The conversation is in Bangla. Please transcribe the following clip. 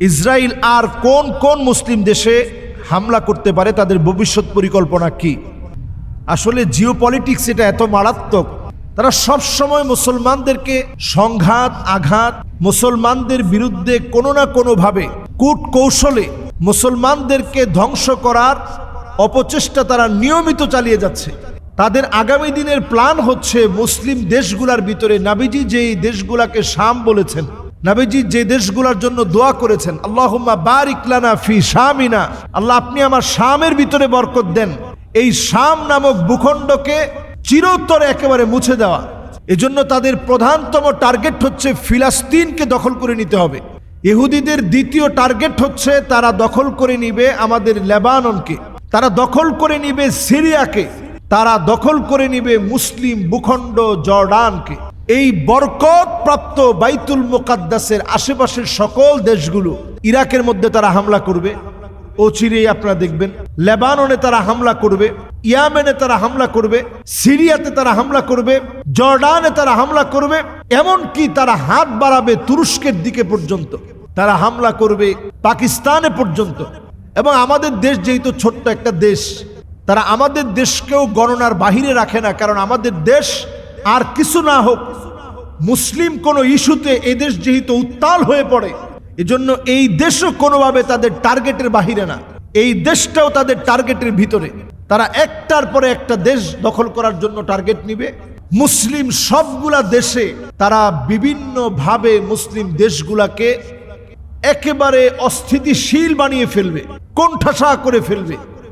ইসরায়েল আর কোন কোন মুসলিম দেশে হামলা করতে পারে, তাদের ভবিষ্যৎ পরিকল্পনা কি। আসলে জিওপলিটিক্স এটা এত মারাত্মক, তারা সব সময় মুসলমানদেরকে সংঘাত আঘাত, মুসলমানদের বিরুদ্ধে কোনো না কোনোভাবে কূট কৌশলে মুসলমানদেরকে ধ্বংস করার অপচেষ্টা তারা নিয়মিত চালিয়ে যাচ্ছে। তাদের আগামী দিনের প্ল্যান হচ্ছে মুসলিম দেশগুলোর ভিতরে নবীজি যেই দেশগুলাকে শাম বলেছেন, নবীজি যে দেশগুলোর জন্য দোয়া করেছেন, আল্লাহুম্মা বারিক লানা ফি শামিনা, আল্লাহ আপনি আমার শামের ভিতরে বরকত দেন, এই শাম নামক ভূখণ্ডকে চিরতরে একেবারে মুছে দেওয়া। এজন্য তাদের প্রধানতম টার্গেট হচ্ছে ফিলিস্তিনকে দখল করে নিতে হবে। ইহুদিদের দ্বিতীয় টার্গেট হচ্ছে তারা দখল করে নিবে আমাদের লেবাননকে, তারা দখল করে নিবে সিরিয়াকে, তারা দখল করে নিবে মুসলিম ভূখণ্ড জর্ডানকে। এই বরকত প্রাপ্ত বাইতুল মুকাদ্দাসের আশেপাশের সকল দেশগুলো, ইরাকের মধ্যে তারা হামলা করবে, অচিরেই আপনারা দেখবেন লেবাননে তারা হামলা করবে, ইয়ামেনে তারা হামলা করবে, সিরিয়াতে তারা হামলা করবে, জর্ডানে তারা হামলা করবে, এমনকি তারা হাত বাড়াবে তুরস্কের দিকে পর্যন্ত, তারা হামলা করবে পাকিস্তানে পর্যন্ত। এবং আমাদের দেশ যেহেতু ছোট্ট একটা দেশ, তারা আমাদের দেশকেও গণনার বাহিরে রাখে না, কারণ আমাদের দেশ আর কিছু না হোক মুসলিম কোনো ইস্যুতে এদেশ যেহেতু উত্তাল হয়ে পড়ে, এজন্য এই দেশও কোনোভাবে তাদের টার্গেটের বাহিরে না, এই দেশটাও তাদের টার্গেটের ভিতরে। তারা একটার পরে একটা দেশ দখল করার জন্য টার্গেট নিবে। মুসলিম সবগুলা দেশে তারা বিভিন্নভাবে মুসলিম দেশগুলাকে একেবারে অস্থিতিশীল বানিয়ে ফেলবে, কোণঠাসা করে ফেলবে।